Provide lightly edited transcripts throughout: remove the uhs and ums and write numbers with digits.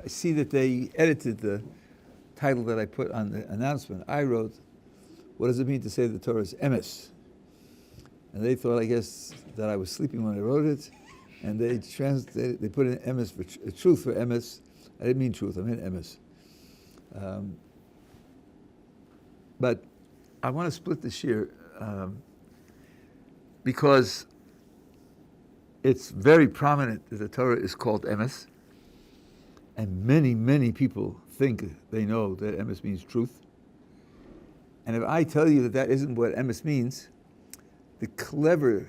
I see that they edited the title that I put on the announcement. I wrote, what does it mean to say the Torah is Emes? And they thought, I guess, that I was sleeping when I wrote it, and they put in Emes for truth for Emes. I didn't mean truth, I meant Emes. But I want to split this year because it's very prominent that the Torah is called Emes, and many, many people think they know that Emes means truth. And if I tell you that that isn't what Emes means, the clever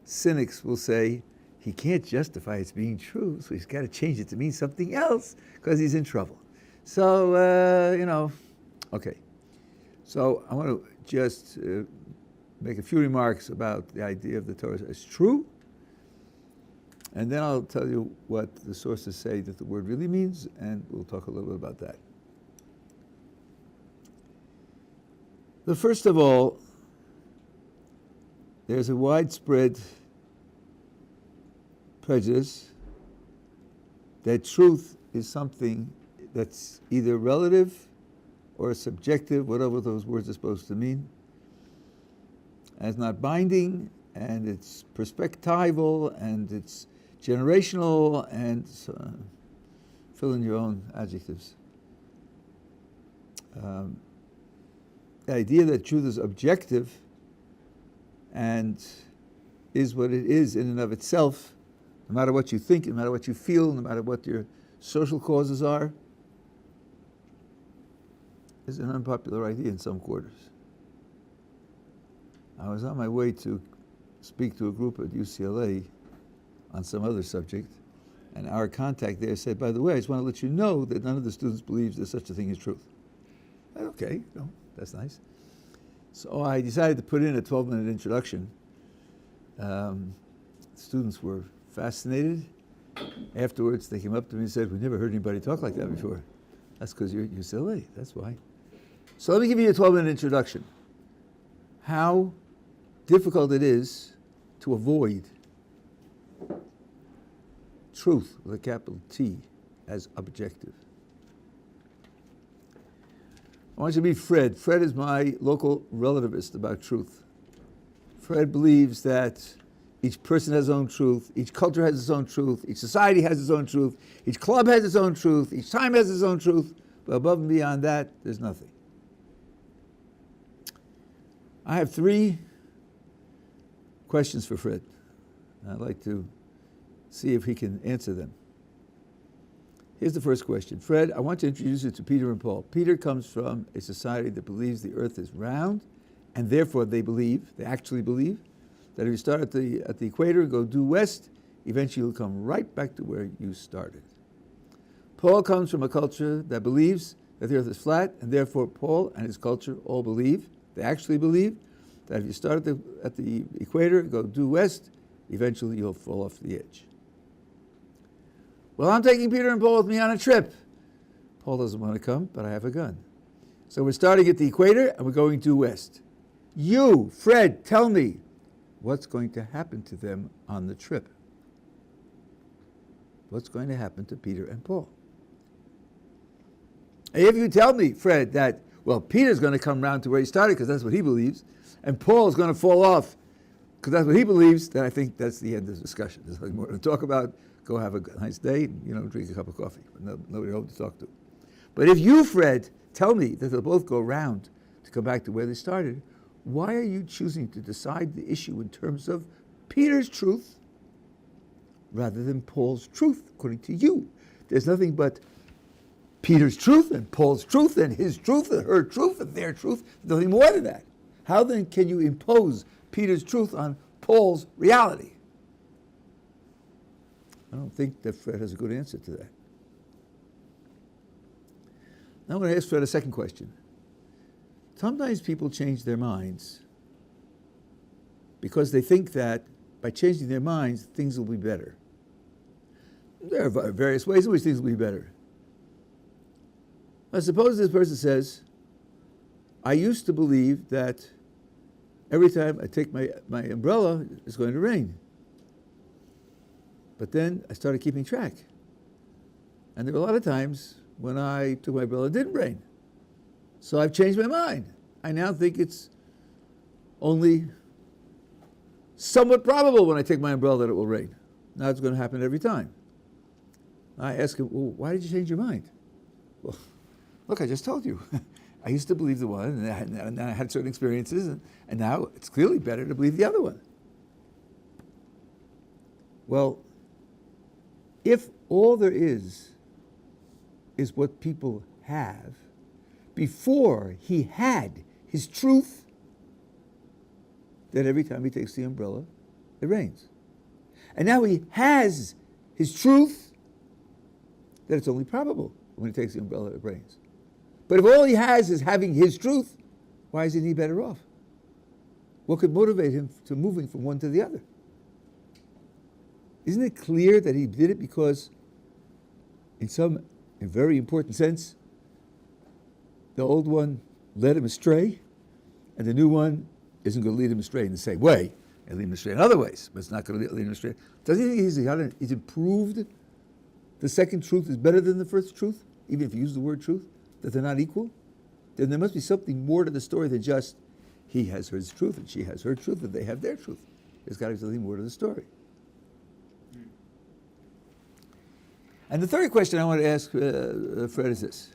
cynics will say, he can't justify its being true, so he's got to change it to mean something else because he's in trouble. So, okay. So I want to just make a few remarks about the idea of the Torah as true, and then I'll tell you what the sources say that the word really means, and we'll talk a little bit about that. But first of all, there's a widespread prejudice that truth is something that's either relative or subjective, whatever those words are supposed to mean, and it's not binding, and it's perspectival, and it's generational, and fill in your own adjectives. The idea that truth is objective and is what it is in and of itself, no matter what you think, no matter what you feel, no matter what your social causes are, is an unpopular idea in some quarters. I was on my way to speak to a group at UCLA on some other subject, and our contact there said, by the way, I just want to let you know that none of the students believes there's such a thing as truth. I said, okay, no, that's nice. So I decided to put in a 12-minute introduction. Students were fascinated. Afterwards, they came up to me and said, we've never heard anybody talk like that before. That's because you're at UCLA, that's why. So let me give you a 12-minute introduction. How difficult it is to avoid truth with a capital T as objective. I want you to meet Fred. Fred is my local relativist about truth. Fred believes that each person has his own truth, each culture has its own truth, each society has its own truth, each club has its own truth, each time has its own truth, but above and beyond that, there's nothing. I have 3 questions for Fred. I'd like to see if he can answer them. Here's the first question. Fred, I want to introduce you to Peter and Paul. Peter comes from a society that believes the earth is round, and therefore they actually believe, that if you start at the equator and go due west, eventually you'll come right back to where you started. Paul comes from a culture that believes that the earth is flat, and therefore Paul and his culture all believe, they actually believe, that if you start at the equator and go due west, eventually you'll fall off the edge. Well, I'm taking Peter and Paul with me on a trip. Paul doesn't want to come, but I have a gun. So we're starting at the equator and we're going due west. You, Fred, tell me what's going to happen to them on the trip. What's going to happen to Peter and Paul? And if you tell me, Fred, that, well, Peter's going to come around to where he started because that's what he believes, and Paul's going to fall off because that's what he believes, then I think that's the end of the discussion. There's nothing more to talk about. Go have a nice day, drink a cup of coffee. Nobody to hope to talk to. But if you, Fred, tell me that they'll both go around to come back to where they started, why are you choosing to decide the issue in terms of Peter's truth rather than Paul's truth, according to you? There's nothing but Peter's truth and Paul's truth and his truth and her truth and their truth. There's nothing more than that. How then can you impose Peter's truth on Paul's reality? I don't think that Fred has a good answer to that. Now I'm going to ask Fred a second question. Sometimes people change their minds because they think that by changing their minds, things will be better. There are various ways in which things will be better. I suppose this person says, I used to believe that every time I take my umbrella, it's going to rain. But then I started keeping track. And there were a lot of times when I took my umbrella, it didn't rain. So I've changed my mind. I now think it's only somewhat probable when I take my umbrella that it will rain. Now it's going to happen every time. I ask him, well, why did you change your mind? Well, look, I just told you. I used to believe the one, and I had certain experiences, and now it's clearly better to believe the other one. Well, if all there is what people have, before he had his truth, then every time he takes the umbrella, it rains. And now he has his truth, that it's only probable when he takes the umbrella, it rains. But if all he has is having his truth, why isn't he better off? What could motivate him to moving from one to the other? Isn't it clear that he did it because in a very important sense, the old one led him astray, and the new one isn't going to lead him astray in the same way. It'll lead him astray in other ways, but it's not going to lead him astray. Does he think he's improved? The second truth is better than the first truth, even if you use the word truth, that they're not equal? Then there must be something more to the story than just he has his truth and she has her truth and they have their truth. There's got to be something more to the story. And the third question I want to ask Fred is this: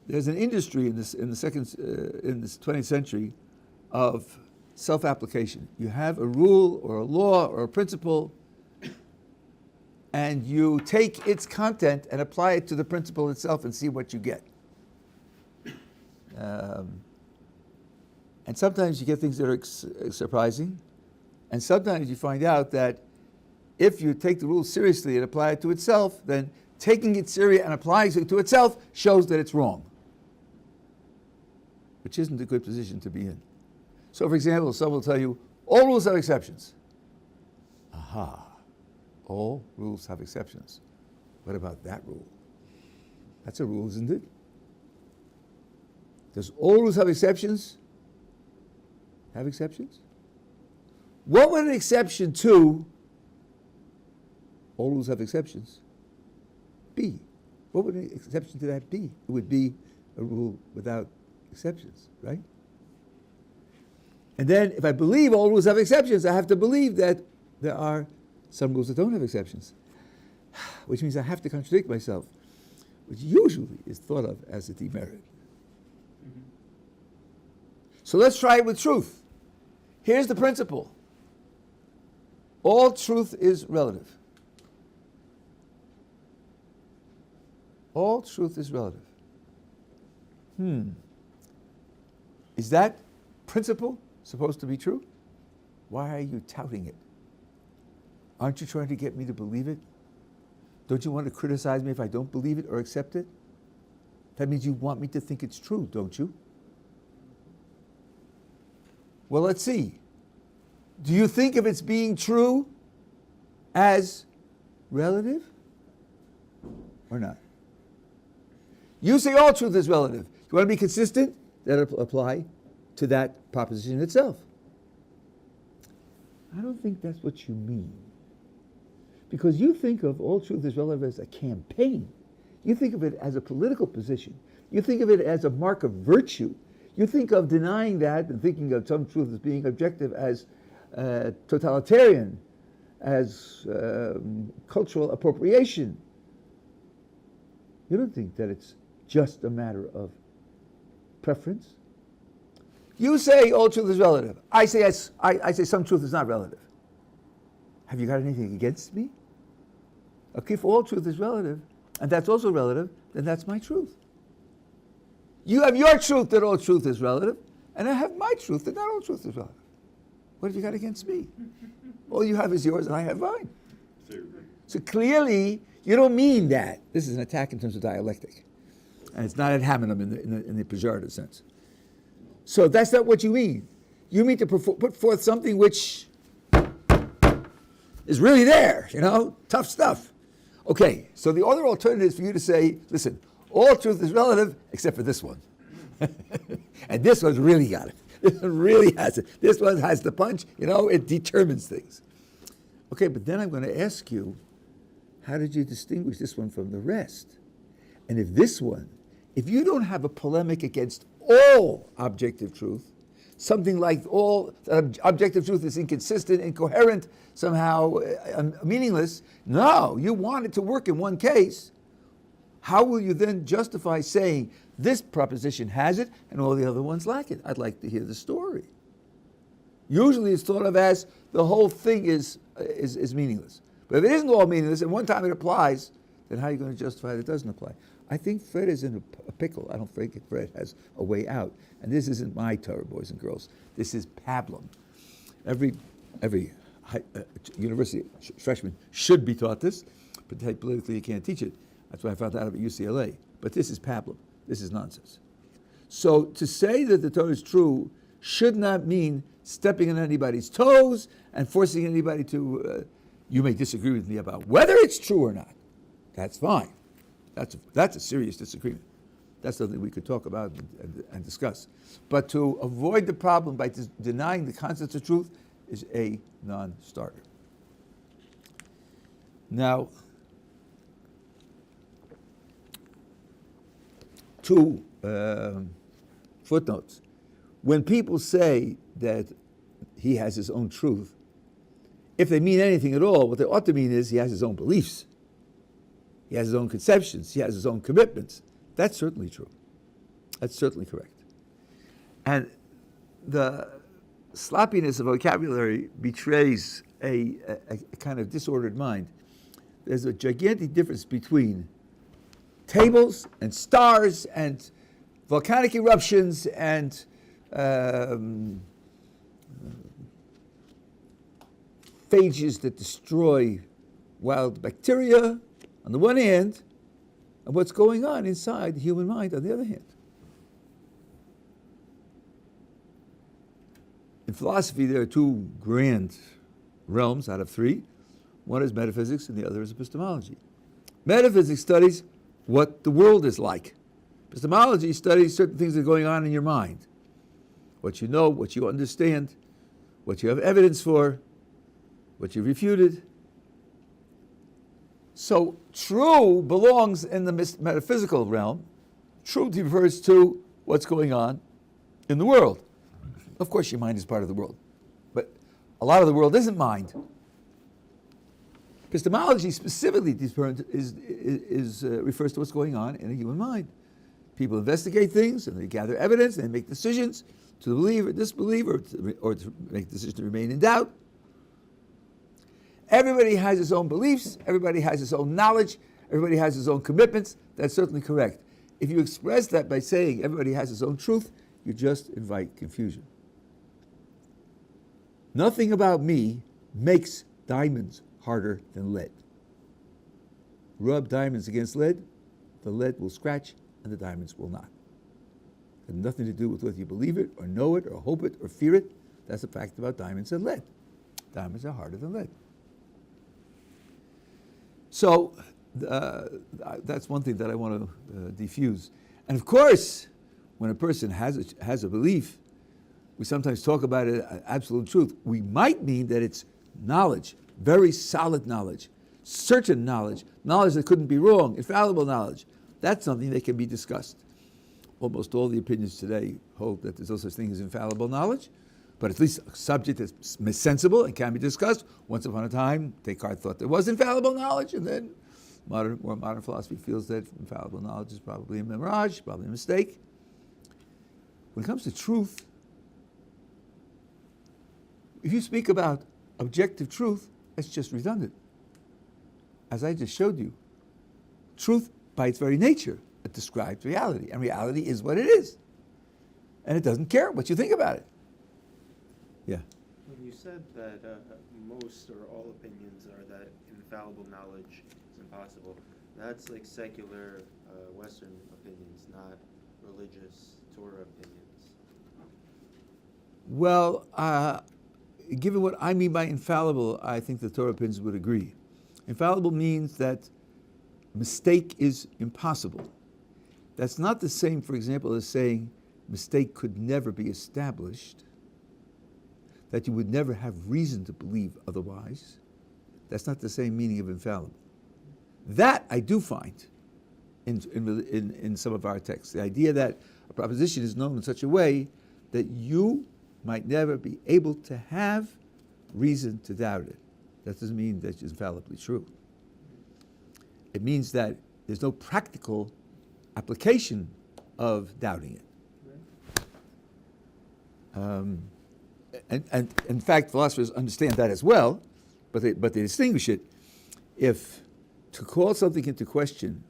there's an industry in this 20th century of self-application. You have a rule or a law or a principle, and you take its content and apply it to the principle itself and see what you get. And sometimes you get things that are surprising, and sometimes you find out that if you take the rule seriously and apply it to itself, then taking it serious and applying it to itself shows that it's wrong, which isn't a good position to be in. So, for example, someone will tell you, all rules have exceptions. Aha, all rules have exceptions. What about that rule? That's a rule, isn't it? Does all rules have exceptions? Have exceptions? What would an exception to all rules have exceptions be? What would an exception to that be? It would be a rule without exceptions, right? And then if I believe all rules have exceptions, I have to believe that there are some rules that don't have exceptions, which means I have to contradict myself, which usually is thought of as a demerit. Mm-hmm. So let's try it with truth. Here's the principle. All truth is relative. All truth is relative. Is that principle supposed to be true? Why are you touting it? Aren't you trying to get me to believe it? Don't you want to criticize me if I don't believe it or accept it? That means you want me to think it's true, don't you? Well, let's see. Do you think of its being true as relative or not? You say all truth is relative. You want to be consistent? That'll apply to that proposition itself. I don't think that's what you mean. Because you think of all truth is relative as a campaign. You think of it as a political position. You think of it as a mark of virtue. You think of denying that and thinking of some truth as being objective as totalitarian, as cultural appropriation. You don't think that it's just a matter of preference. You say all truth is relative. I say some truth is not relative. Have you got anything against me? Okay, if all truth is relative, and that's also relative, then that's my truth. You have your truth that all truth is relative, and I have my truth that not all truth is relative. What have you got against me? All you have is yours, and I have mine. So clearly, you don't mean that. This is an attack in terms of dialectic. And it's not ad hominem in the pejorative sense. So that's not what you mean. You mean to put forth something which is really there, tough stuff. Okay, so the other alternative is for you to say, listen, all truth is relative except for this one. And this one's really got it. This one really has it. This one has the punch, it determines things. Okay, but then I'm going to ask you, how did you distinguish this one from the rest? And if you don't have a polemic against all objective truth, something like all objective truth is inconsistent, incoherent, somehow meaningless, no, you want it to work in one case, how will you then justify saying this proposition has it and all the other ones lack it? I'd like to hear the story. Usually it's thought of as the whole thing is meaningless. But if it isn't all meaningless and one time it applies, then how are you going to justify that it doesn't apply? I think Fred is in a pickle. I don't think Fred has a way out. And this isn't my Torah, boys and girls. This is pablum. Every university freshman should be taught this, but politically you can't teach it. That's why I found out at UCLA. But this is pablum. This is nonsense. So to say that the Torah is true should not mean stepping on anybody's toes and forcing anybody to, you may disagree with me about whether it's true or not. That's fine. That's a serious disagreement. That's something we could talk about and discuss. But to avoid the problem by denying the concepts of truth is a non-starter. Now, two footnotes. When people say that he has his own truth, if they mean anything at all, what they ought to mean is he has his own beliefs. He has his own conceptions. He has his own commitments. That's certainly true. That's certainly correct. And the sloppiness of vocabulary betrays a kind of disordered mind. There's a gigantic difference between tables and stars and volcanic eruptions and phages that destroy wild bacteria on the one hand, and what's going on inside the human mind on the other hand. In philosophy, there are two grand realms out of three. One is metaphysics and the other is epistemology. Metaphysics studies what the world is like. Epistemology studies certain things that are going on in your mind. What you know, what you understand, what you have evidence for, what you refuted. So true belongs in the metaphysical realm. Truth refers to what's going on in the world. Of course, your mind is part of the world, but a lot of the world isn't mind. Epistemology specifically refers to what's going on in a human mind. People investigate things and they gather evidence and they make decisions to believe or disbelieve or to make decisions to remain in doubt. Everybody has his own beliefs, everybody has his own knowledge, everybody has his own commitments. That's certainly correct. If you express that by saying everybody has his own truth, you just invite confusion. Nothing about me makes diamonds harder than lead. Rub diamonds against lead, the lead will scratch and the diamonds will not. It has nothing to do with whether you believe it or know it or hope it or fear it. That's a fact about diamonds and lead. Diamonds are harder than lead. So that's one thing that I want to diffuse. And of course, when a person has a belief, we sometimes talk about it as absolute truth. We might mean that it's knowledge, very solid knowledge, certain knowledge, knowledge that couldn't be wrong, infallible knowledge. That's something that can be discussed. Almost all the opinions today hold that there's no such thing as infallible knowledge, but at least a subject that's sensible and can be discussed. Once upon a time, Descartes thought there was infallible knowledge, and then more modern philosophy feels that infallible knowledge is probably a mirage, probably a mistake. When it comes to truth, if you speak about objective truth, that's just redundant. As I just showed you, truth by its very nature, it describes reality, and reality is what it is. And it doesn't care what you think about it. Yeah. When you said that most or all opinions are that infallible knowledge is impossible, that's like secular Western opinions, not religious Torah opinions. Well, given what I mean by infallible, I think the Torah opinions would agree. Infallible means that mistake is impossible. That's not the same, for example, as saying mistake could never be established, that you would never have reason to believe otherwise. That's not the same meaning of infallible. That I do find in some of our texts. The idea that a proposition is known in such a way that you might never be able to have reason to doubt it. That doesn't mean that it's infallibly true. It means that there's no practical application of doubting it. And in fact, philosophers understand that as well, but they distinguish it. If to call something into question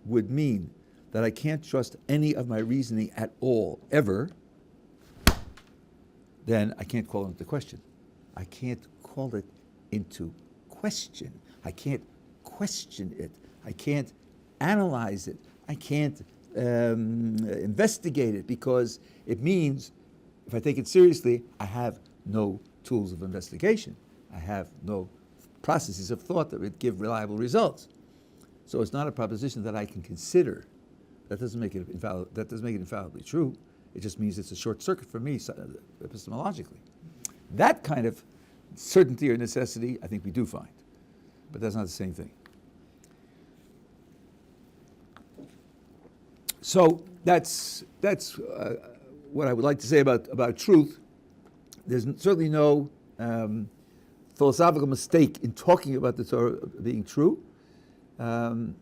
would mean that I can't trust any of my reasoning at all, ever, then I can't call it into question. I can't call it into question. I can't question it. I can't analyze it. I can't investigate it, because it means, if I take it seriously, I have no tools of investigation. I have no processes of thought that would give reliable results. So it's not a proposition that I can consider. That doesn't make it infallibly true. It just means it's a short circuit for me epistemologically. That kind of certainty or necessity, I think we do find, but that's not the same thing. So that's what I would like to say about truth. There's certainly no philosophical mistake in talking about the Torah being true. Then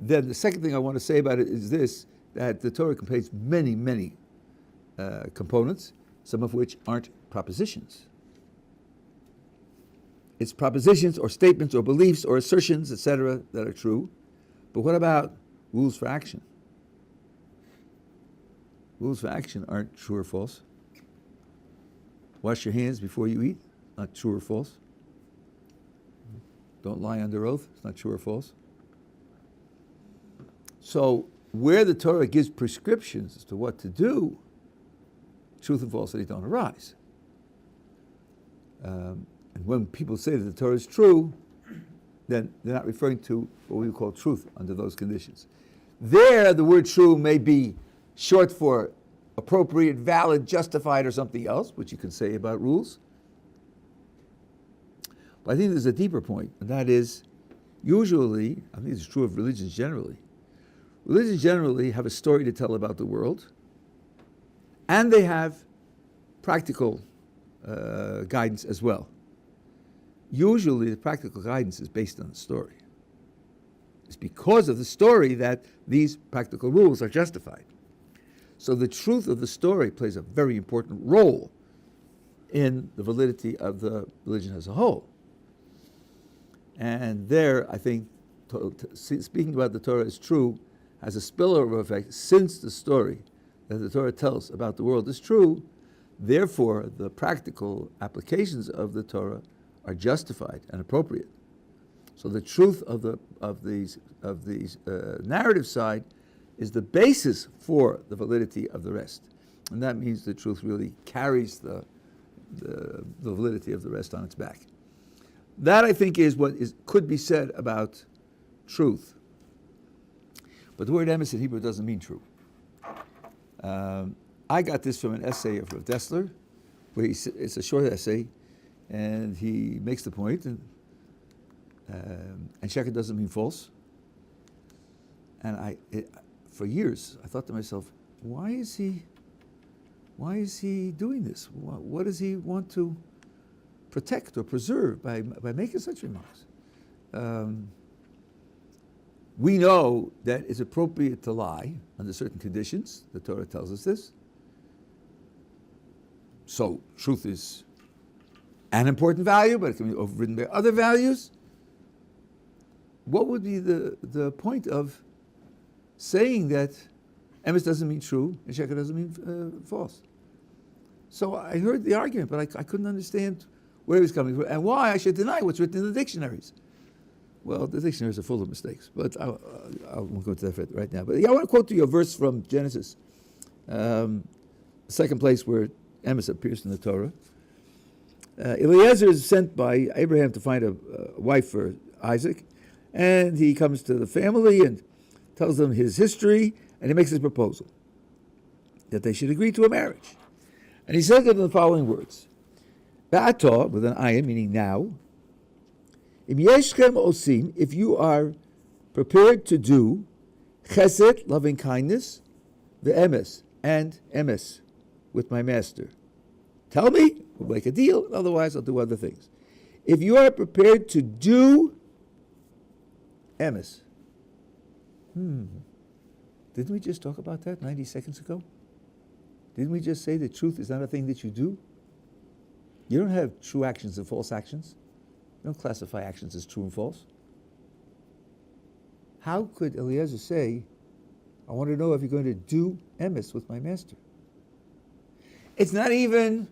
the second thing I want to say about it is this, that the Torah contains many, many components, some of which aren't propositions. It's propositions or statements or beliefs or assertions, etc., that are true. But what about rules for action? Rules for action aren't true or false. Wash your hands before you eat, not true or false. Don't lie under oath, it's not true or false. So where the Torah gives prescriptions as to what to do, truth and falsity don't arise. And when people say that the Torah is true, then they're not referring to what we would call truth under those conditions. There, the word true may be short for appropriate, valid, justified, or something else, which you can say about rules. But I think there's a deeper point, and that is, usually, I think it's true of religions generally, religions generally have a story to tell about the world, and they have practical guidance as well. Usually the practical guidance is based on the story. It's because of the story that these practical rules are justified. So the truth of the story plays a very important role in the validity of the religion as a whole. And there, I think, speaking about the Torah as true has a spillover effect, since the story that the Torah tells about the world is true. Therefore, the practical applications of the Torah are justified and appropriate. So the truth of these narrative side is the basis for the validity of the rest, and that means the truth really carries the validity of the rest on its back. That, I think, is what could be said about truth. But the word emes in Hebrew doesn't mean true. I got this from an essay of Rav Dessler, where it's a short essay, and he makes the point, and Sheker doesn't mean false. And for years, I thought to myself, why is he doing this? What does he want to protect or preserve by making such remarks? We know that it's appropriate to lie under certain conditions. The Torah tells us this. So truth is an important value, but it can be overridden by other values. What would be the point of saying that emes doesn't mean true and Sheker doesn't mean false? So I heard the argument, but I couldn't understand where he was coming from and why I should deny what's written in the dictionaries. Well, the dictionaries are full of mistakes, but I won't go to that right now. But I want to quote to you a verse from Genesis, the second place where emes appears in the Torah. Eliezer is sent by Abraham to find a wife for Isaac, and he comes to the family and tells them his history, and he makes his proposal that they should agree to a marriage. And he says it in the following words: Ba'ata, with an ayin, meaning now, Im yeshchem osim, if you are prepared to do chesed, loving kindness, the emes, and emes, with my master. Tell me, we'll make a deal, otherwise I'll do other things. If you are prepared to do emes, didn't we just talk about that 90 seconds ago? Didn't we just say that truth is not a thing that you do? You don't have true actions and false actions. You don't classify actions as true and false. How could Eliezer say, I want to know if you're going to do emes with my master? It's not even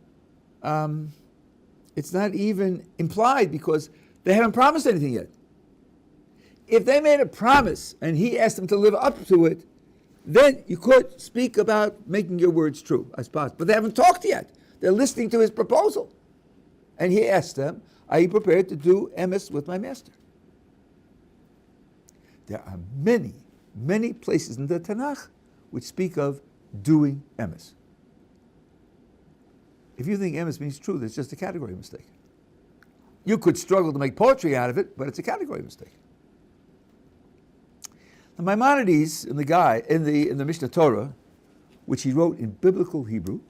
implied because they haven't promised anything yet. If they made a promise and he asked them to live up to it, then you could speak about making your words true, I suppose. But they haven't talked yet. They're listening to his proposal. And he asked them, are you prepared to do emes with my master? There are many, many places in the Tanakh which speak of doing emes. If you think emes means truth, it's just a category mistake. You could struggle to make poetry out of it, but it's a category mistake. The Maimonides in the Mishnah Torah, which he wrote in biblical Hebrew,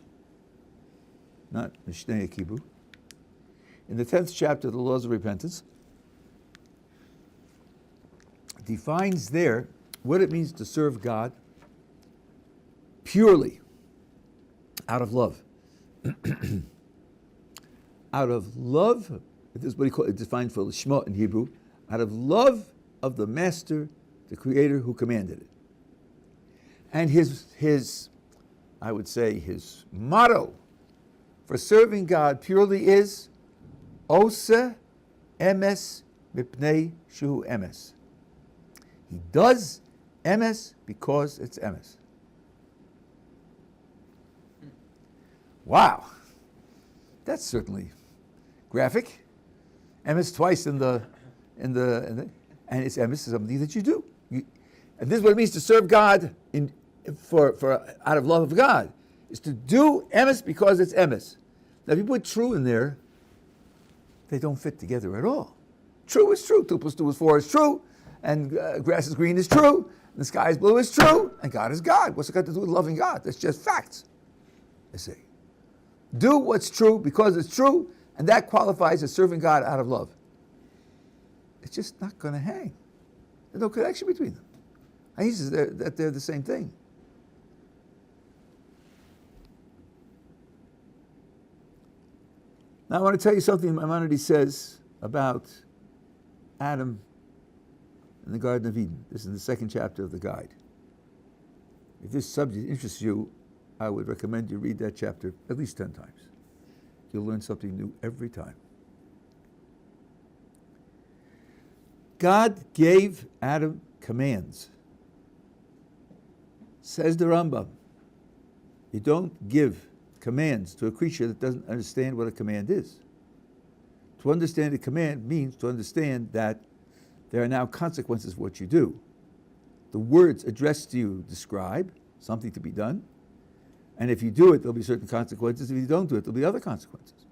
not Mishnaic Hebrew, in the 10th chapter of the Laws of Repentance, defines there what it means to serve God purely out of love. Out of love, this is what he defines for Shema in Hebrew, out of love of the master, the creator who commanded it. And his I would say his motto for serving God purely is Ose emes mipnei shu emes. He does emes because it's emes. Wow, that's certainly graphic. Emes twice in the and it's emes is something that you do. And this is what it means to serve God for out of love of God, is to do emes because it's emes. Now, if you put true in there, they don't fit together at all. True is true. 2 + 2 is 4 is true, and grass is green is true, and the sky is blue is true, and God is God. What's it got to do with loving God? That's just facts. I say, do what's true because it's true, and that qualifies as serving God out of love. It's just not going to hang. There's no connection between them. And he says that they're the same thing. Now I want to tell you something Maimonides says about Adam in the Garden of Eden. This is in the 2nd chapter of the Guide. If this subject interests you, I would recommend you read that chapter at least 10 times. You'll learn something new every time. God gave Adam commands. Says the Rambam, you don't give commands to a creature that doesn't understand what a command is. To understand a command means to understand that there are now consequences for what you do. The words addressed to you describe something to be done, and if you do it, there'll be certain consequences. If you don't do it, there'll be other consequences.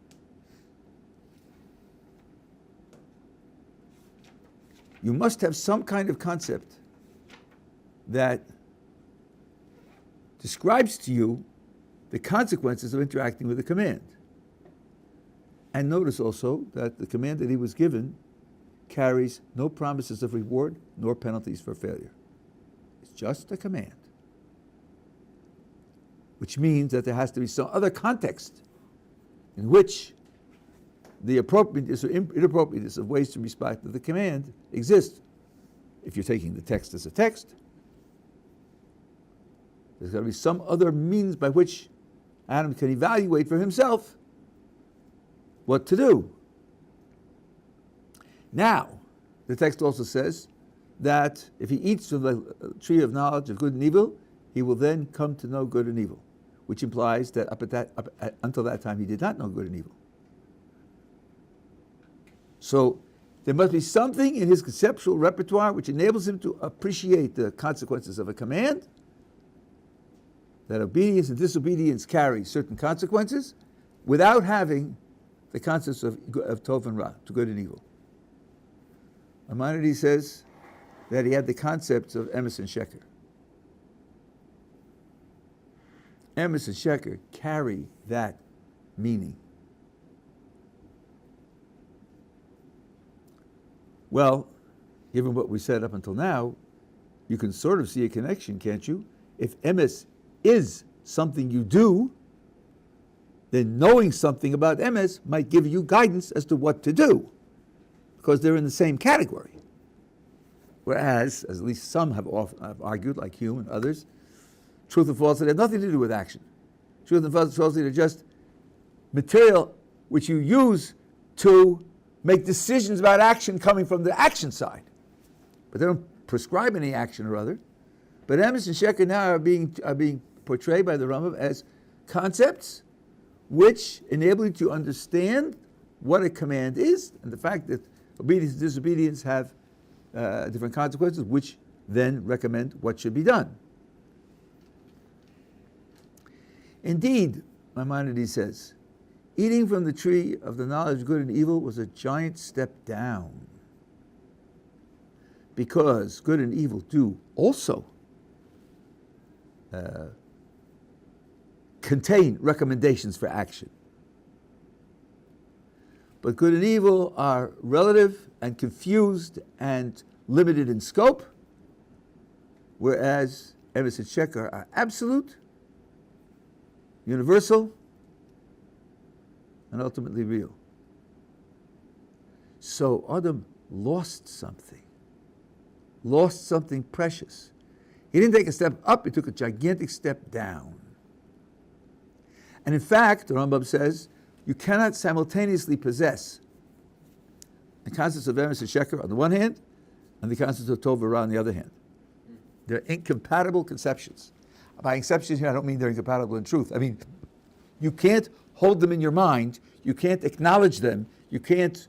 You must have some kind of concept that describes to you the consequences of interacting with a command. And notice also that the command that he was given carries no promises of reward nor penalties for failure. It's just a command. Which means that there has to be some other context in which the appropriateness or inappropriateness of ways to respond to the command exists. If you're taking the text as a text, there's got to be some other means by which Adam can evaluate for himself what to do. Now, the text also says that if he eats from the tree of knowledge of good and evil, he will then come to know good and evil, which implies that until that time he did not know good and evil. So there must be something in his conceptual repertoire which enables him to appreciate the consequences of a command, that obedience and disobedience carry certain consequences, without having the concepts of tov and ra, to good and evil. Maimonides says that he had the concepts of Emes and Sheker. Emes and Sheker carry that meaning. Well, given what we said up until now, you can sort of see a connection, can't you? If Emes is something you do, then knowing something about Emes might give you guidance as to what to do, because they're in the same category. Whereas, as at least some have argued, like Hume and others, truth and falsehood have nothing to do with action. Truth and falsehood are just material which you use to make decisions about action coming from the action side. But they don't prescribe any action or other. But Emes and Sheker now are being portrayed by the Rambam as concepts which enable you to understand what a command is, and the fact that obedience and disobedience have different consequences, which then recommend what should be done. Indeed, Maimonides says, eating from the tree of the knowledge of good and evil was a giant step down, because good and evil do also contain recommendations for action. But good and evil are relative and confused and limited in scope, whereas Emes and Sheker are absolute, universal, and ultimately real. So Adam lost something precious. He didn't take a step up, he took a gigantic step down. And in fact, the Rambam says, you cannot simultaneously possess the concepts of Emes and Sheker on the one hand, and the concepts of Tov and Ra on the other hand. They're incompatible conceptions. By exceptions here, I don't mean they're incompatible in truth. I mean, you can't hold them in your mind, you can't acknowledge them, you can't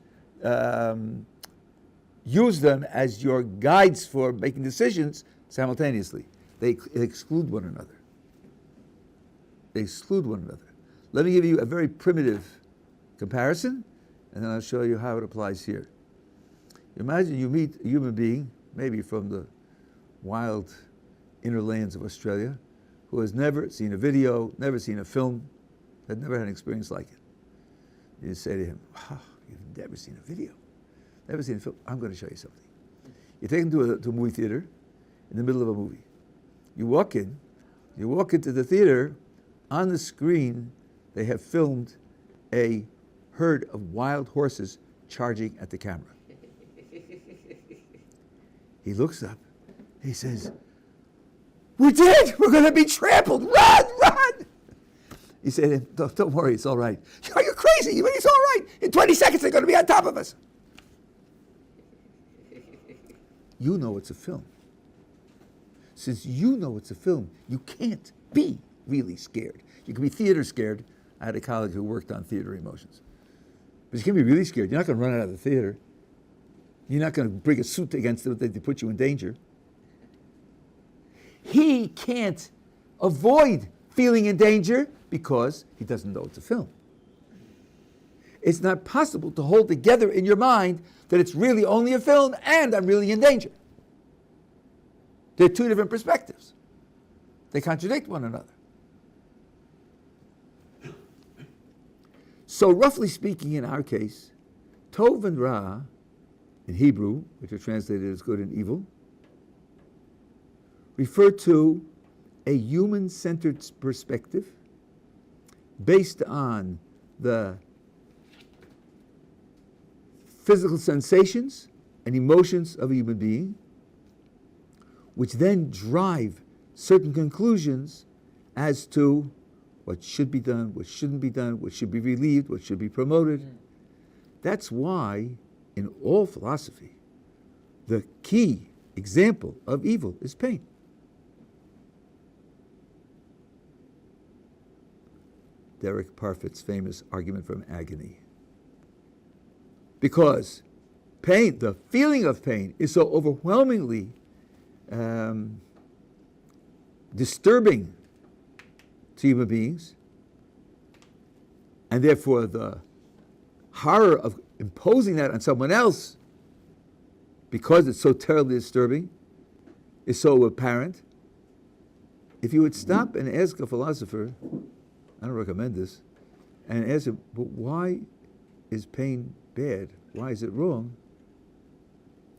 use them as your guides for making decisions simultaneously. They exclude one another. They exclude one another. Let me give you a very primitive comparison, and then I'll show you how it applies here. Imagine you meet a human being, maybe from the wild inner lands of Australia, who has never seen a video, never seen a film, had never had an experience like it. You say to him, wow, you've never seen a video, never seen a film, I'm going to show you something. You take him to a movie theater in the middle of a movie. You walk into the theater, on the screen they have filmed a herd of wild horses charging at the camera. He looks up, he says, we're going to be trampled, run! He said, don't worry, it's all right. Are you crazy? It's all right. In 20 seconds they're going to be on top of us. You know it's a film. Since you know it's a film, you can't be really scared. You can be theater scared. I had a colleague who worked on theater emotions. But you can be really scared. You're not going to run out of the theater. You're not going to bring a suit against them to put you in danger. He can't avoid feeling in danger because he doesn't know it's a film. It's not possible to hold together in your mind that it's really only a film and I'm really in danger. They're two different perspectives. They contradict one another. So roughly speaking, in our case, Tov and Ra, in Hebrew, which are translated as good and evil, refer to a human-centered perspective based on the physical sensations and emotions of a human being, which then drive certain conclusions as to what should be done, what shouldn't be done, what should be relieved, what should be promoted. That's why, in all philosophy, the key example of evil is pain. Derek Parfit's famous argument from agony. Because pain, the feeling of pain, is so overwhelmingly disturbing to human beings, and therefore the horror of imposing that on someone else because it's so terribly disturbing, is so apparent. If you would stop and ask a philosopher, I don't recommend this, and ask him, but why is pain bad? Why is it wrong?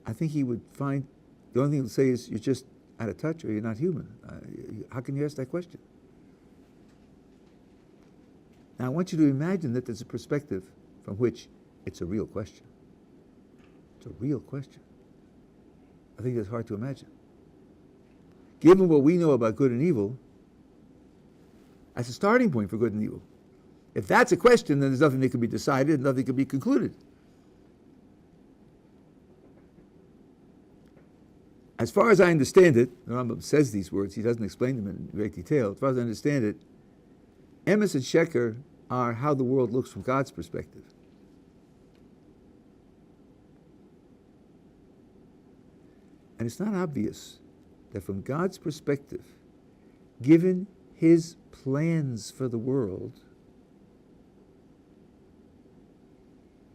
I think he would find, the only thing he'll say is, you're just out of touch or you're not human. How can you ask that question? Now I want you to imagine that there's a perspective from which it's a real question. It's a real question. I think that's hard to imagine. Given what we know about good and evil, that's a starting point for good and evil. If that's a question, then there's nothing that can be decided, nothing can be concluded. As far as I understand it, the Rambam says these words, he doesn't explain them in great detail. As far as I understand it, Emes and Sheker are how the world looks from God's perspective. And it's not obvious that from God's perspective, given his plans for the world,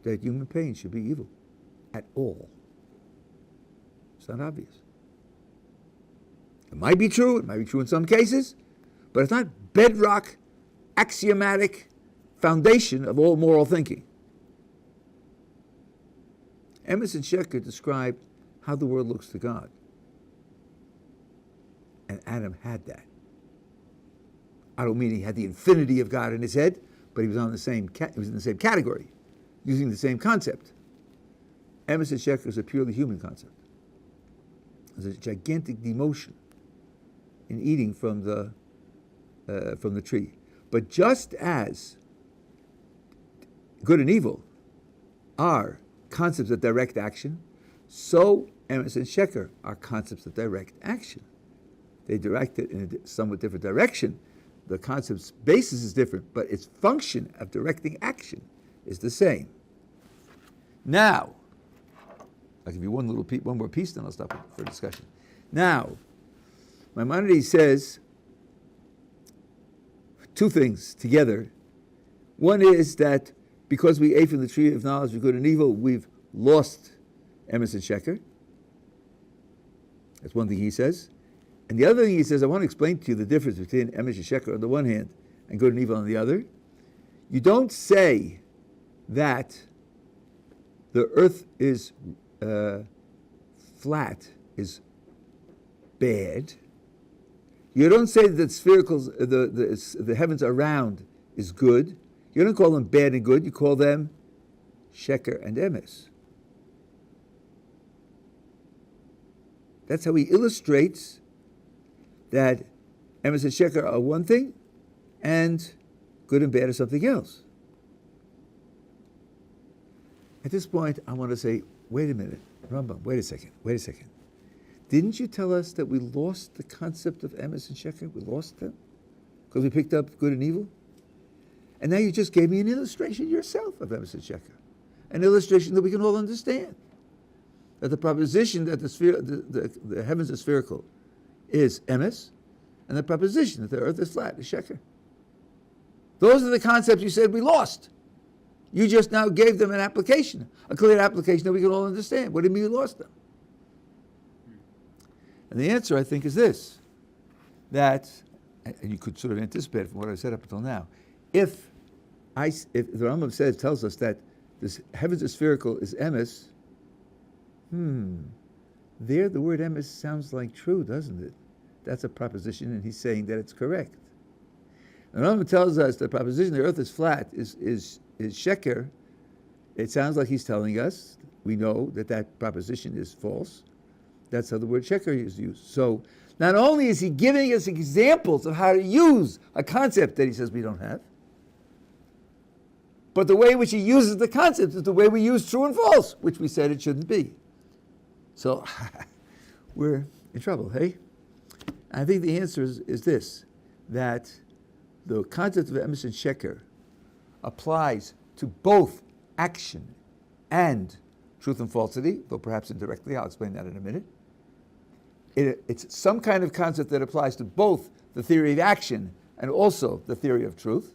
that human pain should be evil at all. It's not obvious. It might be true in some cases, but it's not bedrock, axiomatic foundation of all moral thinking. Emes and Sheker describe how the world looks to God. And Adam had that. I don't mean he had the infinity of God in his head, but he was in the same category, using the same concept. Emes and Sheker is a purely human concept. There's a gigantic demotion in eating from the tree. But just as good and evil are concepts of direct action, so Emes and Sheker are concepts of direct action. They direct it in a somewhat different direction. The concept's basis is different, but its function of directing action is the same. Now, I'll give you one more piece, then I'll stop for discussion. Now, Maimonides says two things together. One is that because we ate from the tree of knowledge of good and evil, we've lost Emes and Sheker. That's one thing he says. And the other thing he says, I want to explain to you the difference between Emes and Sheker on the one hand and good and evil on the other. You don't say that the earth is flat is bad. You don't say that the heavens are round is good. You don't call them bad and good. You call them Sheker and Emes. That's how he illustrates that Emes and Sheker are one thing, and good and bad are something else. At this point, I want to say, wait a minute, Rambam, wait a second. Didn't you tell us that we lost the concept of Emes and Sheker? We lost them because we picked up good and evil? And now you just gave me an illustration yourself of Emes and Sheker, an illustration that we can all understand. That the proposition that the heavens are spherical is Emes, and the proposition that the earth is flat is Sheker. Those are the concepts you said we lost. You just now gave them an application, a clear application that we can all understand. What do you mean you lost them? And the answer, I think, is this, that, and you could sort of anticipate from what I said up until now, if the Rambam tells us that this heavens are spherical is Emes, there the word Emes sounds like true, doesn't it? That's a proposition, and he's saying that it's correct. The Rambam tells us the proposition the earth is flat is Sheker. It sounds like he's telling us, we know that proposition is false. That's how the word Sheker is used. So not only is he giving us examples of how to use a concept that he says we don't have, but the way in which he uses the concept is the way we use true and false, which we said it shouldn't be. So we're in trouble, hey? I think the answer is this, that the concept of Emes and Sheker applies to both action and truth and falsity, though perhaps indirectly. I'll explain that in a minute. It's some kind of concept that applies to both the theory of action and also the theory of truth.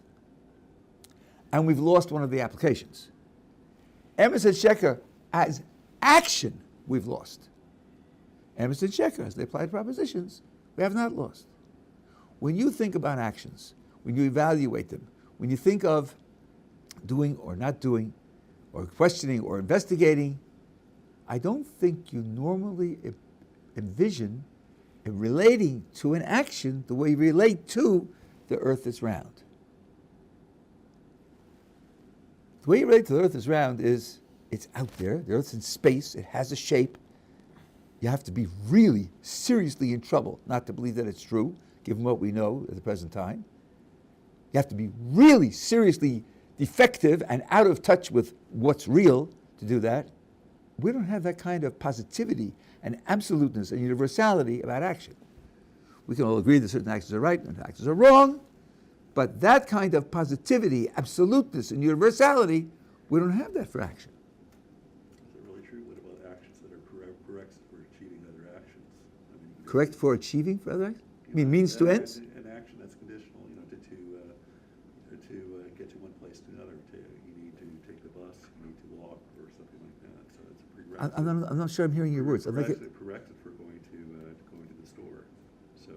And we've lost one of the applications. Emes and Sheker as action we've lost. Emes and Sheker, as they apply to propositions, we have not lost. When you think about actions, when you evaluate them, when you think of doing or not doing, or questioning or investigating, I don't think you normally envision relating to an action the way you relate to the earth is round. The way you relate to the earth is round is it's out there, the earth's in space, it has a shape. You have to be really seriously in trouble not to believe that it's true, given what we know at the present time. You have to be really seriously defective and out of touch with what's real to do that. We don't have that kind of positivity and absoluteness and universality about action. We can all agree that certain actions are right and actions are wrong, but that kind of positivity, absoluteness, and universality, we don't have that for action. Is it really true? What about actions that are correct for achieving other actions? I mean, Correct for achieving for other actions? You mean means to ends? An action that's conditional, to get to one place to another. You need to take the bus, you need to walk, or something like that. So it's a prerequisite. I'm not sure I'm hearing your words. Prerequisite for going to the store. So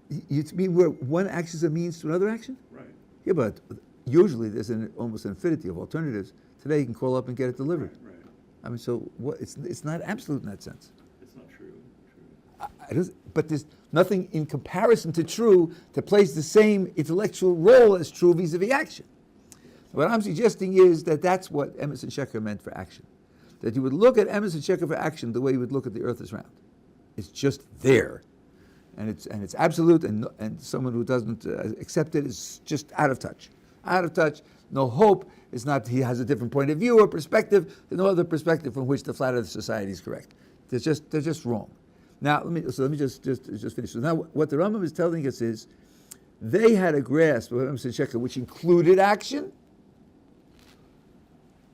You mean where one action is a means to another action? right. Yeah, but usually there's almost an infinity of alternatives. Today you can call up and get it delivered. Right. I mean, so what? It's not absolute in that sense. It's not true. But there's nothing in comparison to true that plays the same intellectual role as true vis-a-vis action. What I'm suggesting is that that's what Emes and Sheker meant for action. That you would look at Emes and Sheker for action the way you would look at the earth is round. It's just there. And it's absolute, and someone who doesn't accept it is just out of touch. Out of touch, no hope. It's not he has a different point of view or perspective. There's no other perspective from which the flat earth society is correct. They're just wrong. Now let me just finish. So now what the Rambam is telling us is they had a grasp of Emes and Sheker which included action.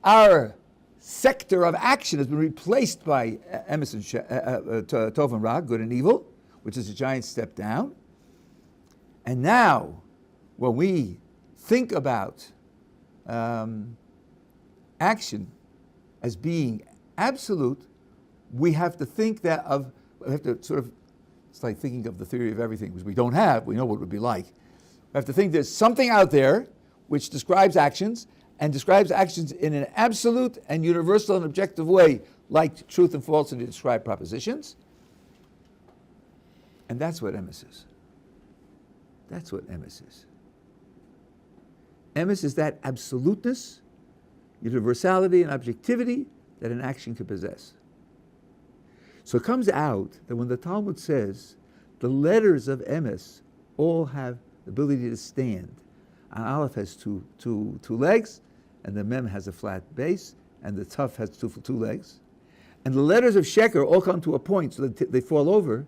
Our sector of action has been replaced by Emes and Tov and Ra, good and evil, which is a giant step down. And now, when we think about action as being absolute, we have to think it's like thinking of the theory of everything, which we don't have, we know what it would be like. We have to think there's something out there which describes actions, and describes actions in an absolute and universal and objective way, like truth and falsity describe propositions. And that's what Emes is. That's what Emes is. Emes is that absoluteness, universality, and objectivity that an action can possess. So it comes out that when the Talmud says the letters of Emes all have the ability to stand, and Aleph has two legs, and the Mem has a flat base, and the Tuf has two legs, and the letters of Sheker all come to a point so that they fall over,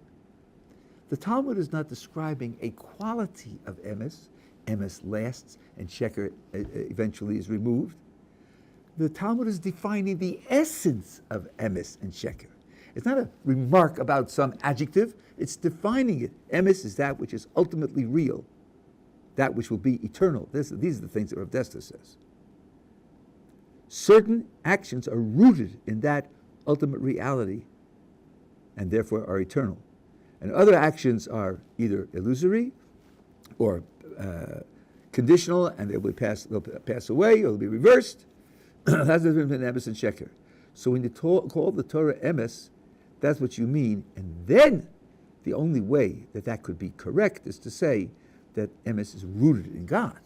the Talmud is not describing a quality of Emes. Emes lasts, and Sheker eventually is removed. The Talmud is defining the essence of Emes and Sheker. It's not a remark about some adjective, it's defining it. Emes is that which is ultimately real, that which will be eternal. These are the things that Rav Desta says. Certain actions are rooted in that ultimate reality and therefore are eternal. And other actions are either illusory or conditional, and they'll pass away or they'll be reversed. That's the difference between Emes and Sheker. So when you call the Torah Emes, that's what you mean. And then the only way that could be correct is to say that Emes is rooted in God.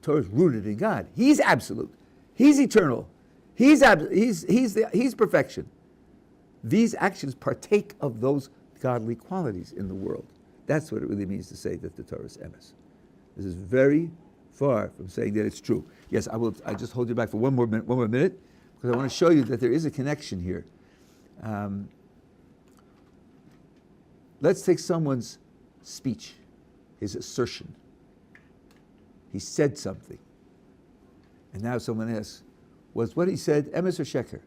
The Torah is rooted in God. He's absolute. He's eternal. He's perfection. These actions partake of those godly qualities in the world. That's what it really means to say that the Torah is Emes. This is very far from saying that it's true. Yes, I just hold you back for one more minute, because I want to show you that there is a connection here. Let's take someone's speech, his assertion. He said something. And now someone asks, was what he said Emes or Sheker?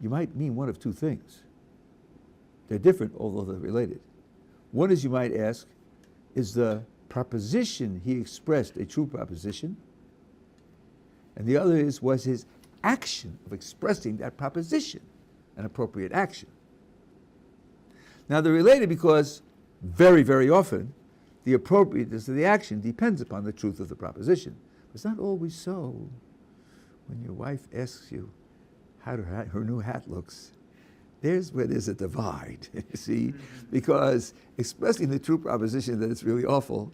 You might mean one of two things. They're different, although they're related. One is, you might ask, is the proposition he expressed a true proposition? And the other is, was his action of expressing that proposition, an appropriate action. Now they're related because very, very often the appropriateness of the action depends upon the truth of the proposition. It's not always so. When your wife asks you how her new hat looks, there's where there's a divide, you see, because expressing the true proposition that it's really awful,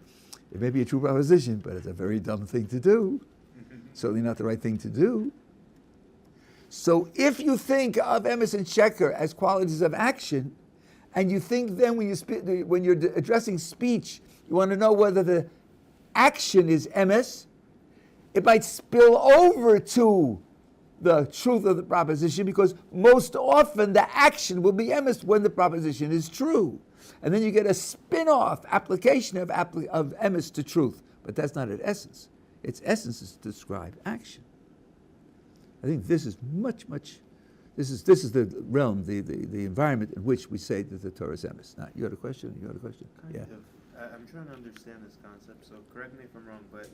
it may be a true proposition, but it's a very dumb thing to do. Certainly not the right thing to do. So if you think of Emes and Sheker as qualities of action, and you think then when you're addressing speech, you want to know whether the action is Emes, it might spill over to the truth of the proposition, because most often the action will be Emes when the proposition is true. And then you get a spin-off application of Emes to truth. But that's not its essence. Its essence is to describe action. I think this is this is the realm, the environment in which we say that the Torah is Emes. Now, you had a question? Kind of. I'm trying to understand this concept, so correct me if I'm wrong, but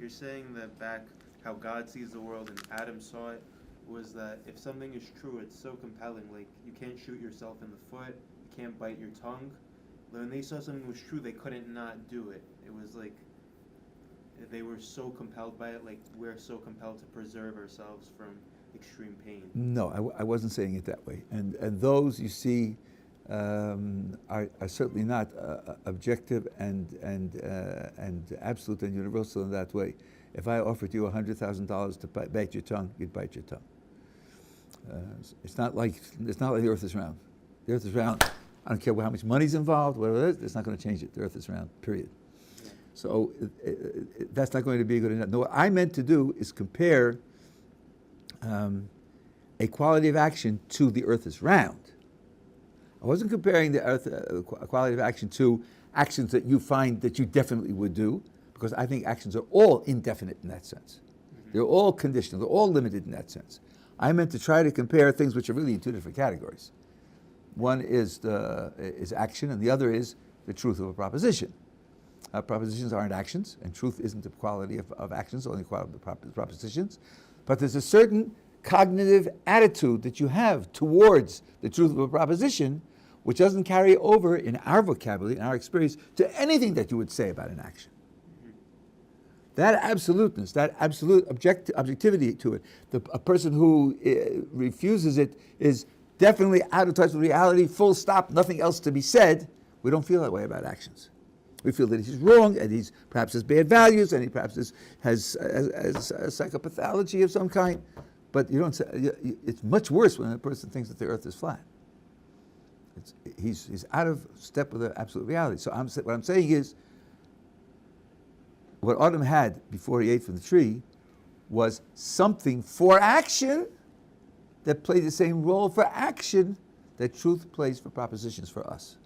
you're saying that back how God sees the world and Adam saw it was that if something is true, it's so compelling, like you can't shoot yourself in the foot, you can't bite your tongue. When they saw something was true, they couldn't not do it. It was like they were so compelled by it, like we're so compelled to preserve ourselves from extreme pain. No, I wasn't saying it that way. And those you see are certainly not objective and absolute and universal in that way. If I offered you $100,000 to bite your tongue, you'd bite your tongue. It's not like the Earth is round. The Earth is round. I don't care how much money's involved, whatever it is. It's not going to change it. The Earth is round. Period. Yeah. So that's not going to be good enough. No, what I meant to do is compare a quality of action to the Earth is round. I wasn't comparing the Earth quality of action to actions that you find that you definitely would do, because I think actions are all indefinite in that sense. Mm-hmm. They're all conditional. They're all limited in that sense. I meant to try to compare things which are really in two different categories. One is action, and the other is the truth of a proposition. Propositions aren't actions, and truth isn't the quality of actions, only the quality of propositions. But there's a certain cognitive attitude that you have towards the truth of a proposition, which doesn't carry over in our vocabulary, in our experience, to anything that you would say about an action. That absoluteness, that absolute objectivity to it, a person who refuses it is definitely out of touch with reality, full stop, nothing else to be said. We don't feel that way about actions. We feel that he's wrong, and he perhaps has bad values, and he perhaps has a psychopathology of some kind. But you don't say, it's much worse when a person thinks that the Earth is flat. He's out of step with the absolute reality. So what I'm saying is, what Adam had before he ate from the tree was something for action that played the same role for action that truth plays for propositions for us.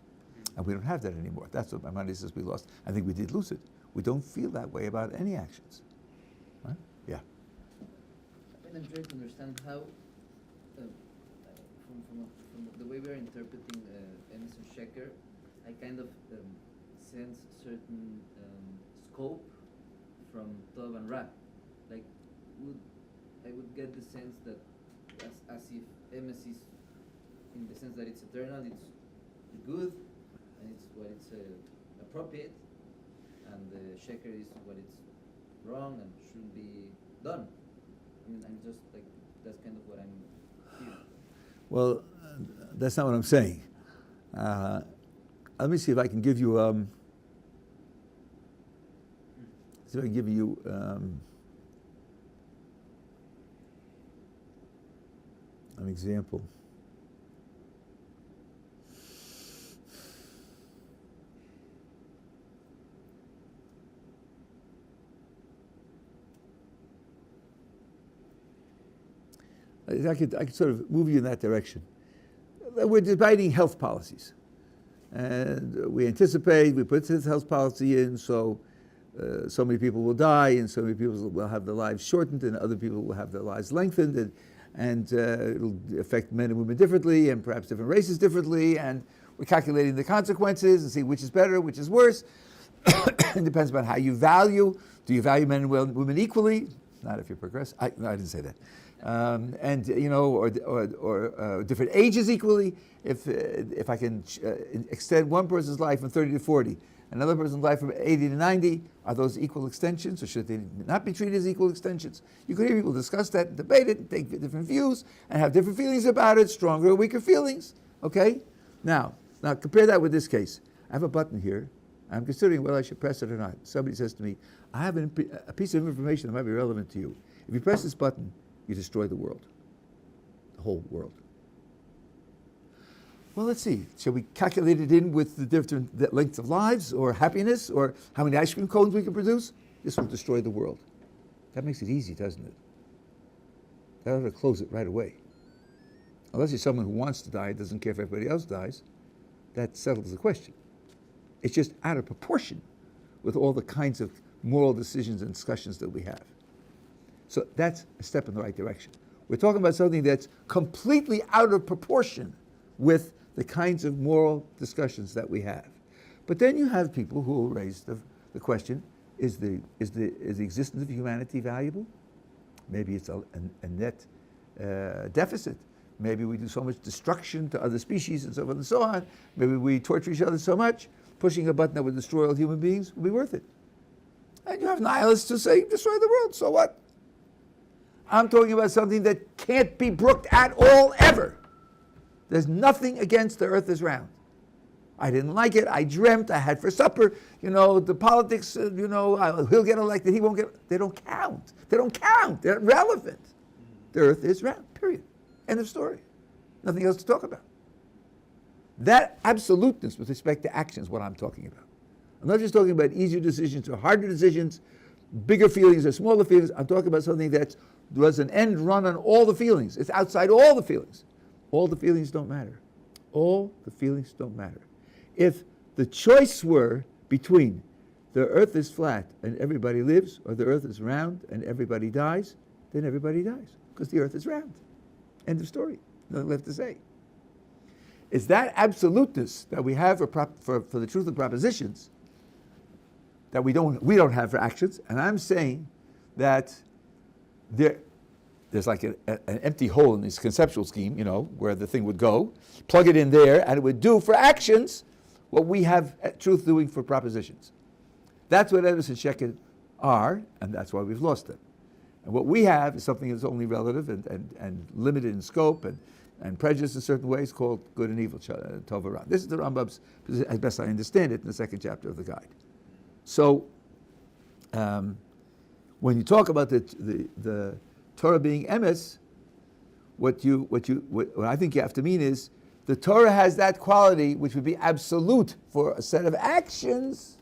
And we don't have that anymore. That's what my mind says we lost. I think we did lose it. We don't feel that way about any actions. Right? Yeah. I'm trying to understand how, from the way we're interpreting Emes and Sheker, I kind of sense certain scope from Tov and Ra. Like, I would get the sense that as if Emes is, in the sense that it's eternal, it's good, and it's what it's appropriate, and Sheker is what it's wrong and shouldn't be done. I mean, I'm just like, that's kind of what I'm hearing. Well, that's not what I'm saying. Let me see if I can give you an example. I could sort of move you in that direction. We're debating health policies. And we anticipate, we put this health policy in, so many people will die, and so many people will have their lives shortened, and other people will have their lives lengthened, and it'll affect men and women differently, and perhaps different races differently, and we're calculating the consequences and see which is better, which is worse. It depends on how you value. Do you value men and women equally? Not if you're progressive. No, I didn't say that. and or different ages equally. If I can extend one person's life from 30 to 40, another person's life from 80 to 90, are those equal extensions, or should they not be treated as equal extensions? You could hear people discuss that, debate it, take different views, and have different feelings about it, stronger or weaker feelings. Okay? Now compare that with this case. I have a button here. I'm considering whether I should press it or not. Somebody says to me, I have a piece of information that might be relevant to you. If you press this button, you destroy the world, the whole world. Well, let's see. Shall we calculate it in with the different lengths of lives, or happiness, or how many ice cream cones we can produce? This will destroy the world. That makes it easy, doesn't it? That ought to close it right away. Unless you're someone who wants to die, doesn't care if everybody else dies, that settles the question. It's just out of proportion with all the kinds of moral decisions and discussions that we have. So that's a step in the right direction. We're talking about something that's completely out of proportion with the kinds of moral discussions that we have. But then you have people who will raise the question, is the existence of humanity valuable? Maybe it's a net deficit. Maybe we do so much destruction to other species and so forth and so on. Maybe we torture each other so much, pushing a button that would destroy all human beings would be worth it. And you have nihilists who say, destroy the world, so what? I'm talking about something that can't be brooked at all, ever. There's nothing against the earth is round. I didn't like it, I dreamt, I had for supper, the politics, he'll get elected, he won't get, they don't count. They don't count, they're irrelevant. The earth is round, period. End of story. Nothing else to talk about. That absoluteness with respect to action is what I'm talking about. I'm not just talking about easier decisions or harder decisions, bigger feelings or smaller feelings. I'm talking about something that was an end run on all the feelings. It's outside all the feelings. All the feelings don't matter. All the feelings don't matter. If the choice were between the earth is flat and everybody lives, or the earth is round and everybody dies, then everybody dies, because the earth is round. End of story. Nothing left to say. It's that absoluteness that we have for the truth of propositions that we don't have for actions. And I'm saying that there's like an empty hole in this conceptual scheme, where the thing would go. Plug it in there, and it would do for actions what we have truth doing for propositions. That's what Emes and Sheker are, and that's why we've lost them. And what we have is something that's only relative and limited in scope and prejudiced in certain ways, called good and evil, Tov and Ra. This is the Rambam's, as best I understand it, in the second chapter of the guide. So, when you talk about the Torah being Emes, what I think you have to mean is the Torah has that quality which would be absolute for a set of actions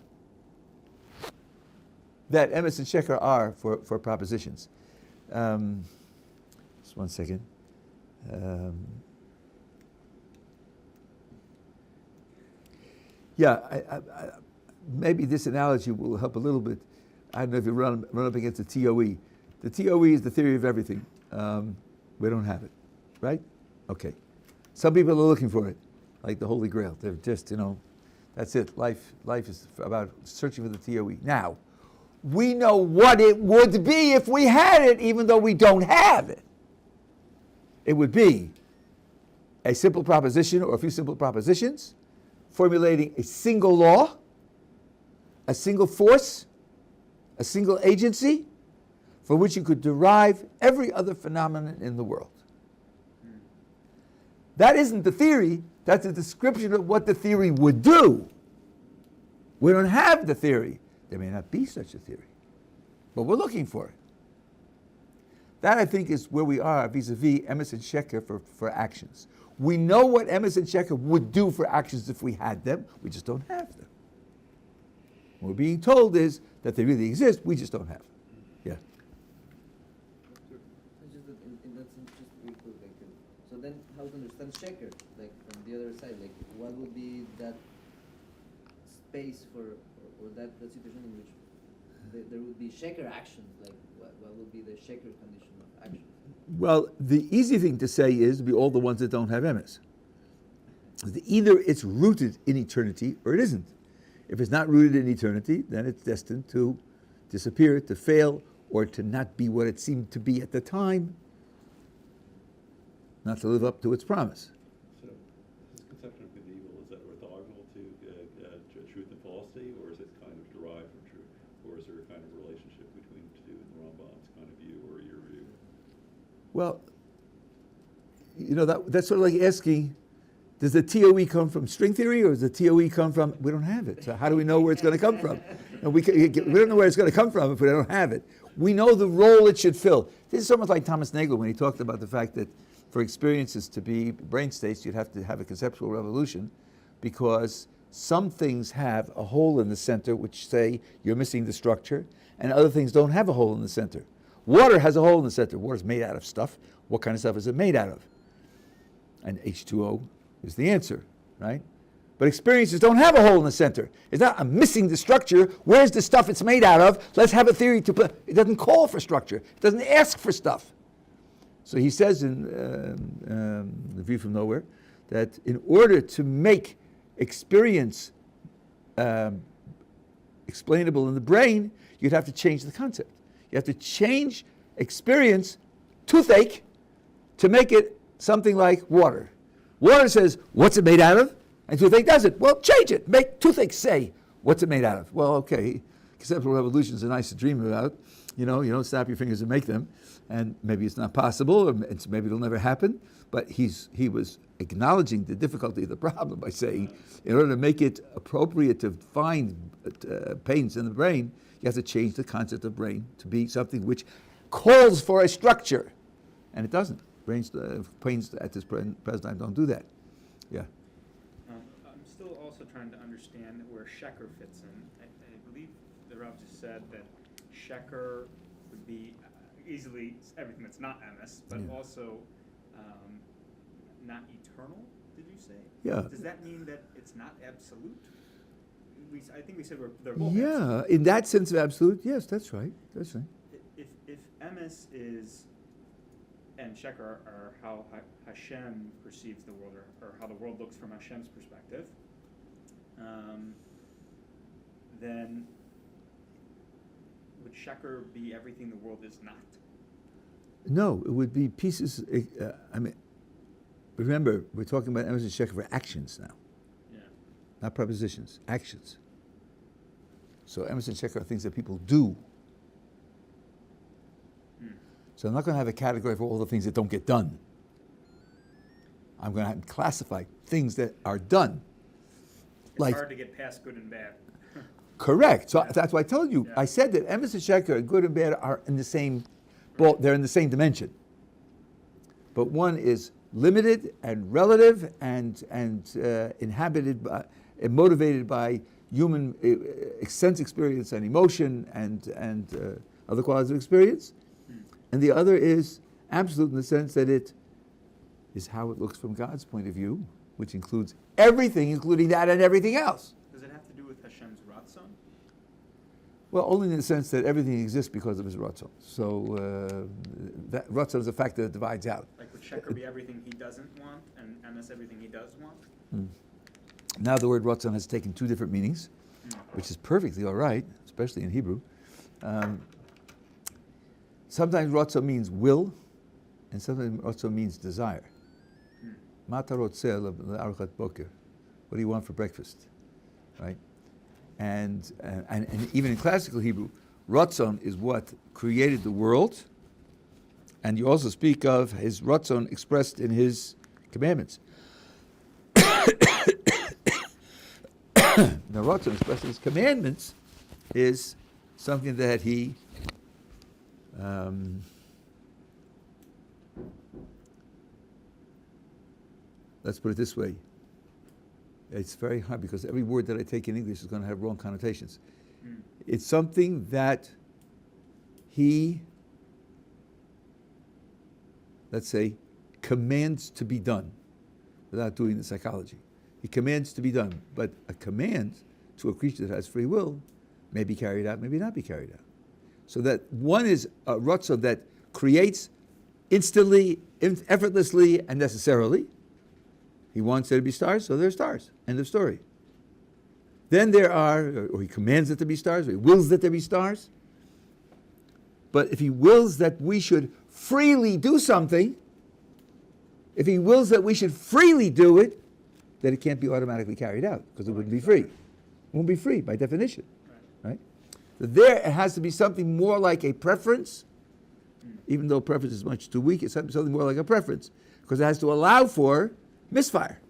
that Emes and Sheker are for propositions. Just one second. Maybe this analogy will help a little bit. I don't know if you run up against the TOE. The TOE is the theory of everything. We don't have it, right? Okay. Some people are looking for it, like the Holy Grail. They're just, that's it. Life is about searching for the TOE. Now, we know what it would be if we had it, even though we don't have it. It would be a simple proposition or a few simple propositions, formulating a single law, a single force, a single agency, for which you could derive every other phenomenon in the world. That isn't the theory, that's a description of what the theory would do. We don't have the theory. There may not be such a theory, but we're looking for it. That, I think, is where we are vis-a-vis Emes and Sheker for actions. We know what Emes and Sheker would do for actions if we had them, we just don't have them. What we're being told is that they really exist, we just don't have them. Yeah. Just that in that sense, just real quick, so then how to understand Sheker, from the other side, what would be that space for, or that situation in which there would be Sheker actions, what would be the Sheker condition of action? Well, the easy thing to say is to be all the ones that don't have Emes. Either it's rooted in eternity or it isn't. If it's not rooted in eternity, then it's destined to disappear, to fail, or to not be what it seemed to be at the time. not to live up to its promise. So, this conception of good and evil, is that orthogonal to truth and falsity, or is it kind of derived from truth? Or is there a kind of relationship between the two in the Rambam's kind of view or your view? Well, that's sort of like asking, does the TOE come from string theory, or does the TOE come from, we don't have it, so how do we know where it's going to come from? And we don't know where it's going to come from if we don't have it. We know the role it should fill. This is almost like Thomas Nagel when he talked about the fact that for experiences to be brain states, you'd have to have a conceptual revolution, because some things have a hole in the center, which say you're missing the structure, and other things don't have a hole in the center. Water has a hole in the center. Water's made out of stuff. What kind of stuff is it made out of? And H2O is the answer, right? But experiences don't have a hole in the center. It's not, I'm missing the structure. Where's the stuff it's made out of? Let's have a theory to put. It doesn't call for structure. It doesn't ask for stuff. So he says in The View from Nowhere that in order to make experience explainable in the brain, you'd have to change the concept. You have to change experience, toothache, to make it something like water. Water says, what's it made out of? And toothache does it. Well, change it. Make toothache say, what's it made out of? Well, okay, conceptual revolutions are nice to dream about. You don't snap your fingers and make them. And maybe it's not possible, or maybe it'll never happen. But he was acknowledging the difficulty of the problem by saying, in order to make it appropriate to find pains in the brain, you have to change the concept of brain to be something which calls for a structure. And it doesn't. Pains at this present time don't do that. Yeah. I'm still also trying to understand where Sheker fits in. I believe the Rabbi just said that Sheker would be easily everything that's not Emes, but also not eternal, did you say? Yeah. Does that mean that it's not absolute? I think we said they're both Yeah, absolute. in that sense of absolute, yes, that's right. That's right. If Emes is and Sheker are how Hashem perceives the world, or how the world looks from Hashem's perspective, then would Sheker be everything the world is not? No, it would be pieces. Remember, we're talking about Emes and Sheker for actions now, Yeah. not prepositions, actions. So Emes and Sheker are things that people do. So I'm not going to have a category for all the things that don't get done. I'm going to have to classify things that are done. It's hard to get past good and bad. Correct. So that's why I told you. Yeah. I said that Emes and Sheker, good and bad, are in the same. Well, they're in the same dimension. But one is limited and relative and inhabited by, and motivated by human sense experience and emotion and other qualities of experience. And the other is absolute in the sense that it is how it looks from God's point of view, which includes everything, including that and everything else. Does it have to do with Hashem's Ratzon? Well, only in the sense that everything exists because of his Ratzon. So that Ratzon is a factor that divides out. Like would Sheker be everything he doesn't want, and Emes everything he does want? Now the word Ratzon has taken two different meanings, which is perfectly all right, especially in Hebrew. Sometimes Ratzon means will, and sometimes Ratzon means desire. Mata rotzeh le'archat boker. What do you want for breakfast? Right? And even in classical Hebrew, Ratzon is what created the world, and you also speak of his Ratzon expressed in his commandments. The Ratzon expressed in his commandments is something that he let's put it this way. It's very hard because every word that I take in English is going to have wrong connotations. It's something that he, let's say, commands to be done without doing the psychology. He commands to be done, but a command to a creature that has free will may be carried out, maybe not be carried out. So that one is a Ratzon that creates instantly, effortlessly, and necessarily. He wants there to be stars, so there are stars. End of story. Then there are, or he commands that there be stars, or he wills that there be stars. But if he wills that we should freely do something, If he wills that we should freely do it, then it can't be automatically carried out because it wouldn't be free. It won't be free by definition, right? So there it has to be something more like a preference, even though preference is much too weak. It's something more like a preference because it has to allow for misfire.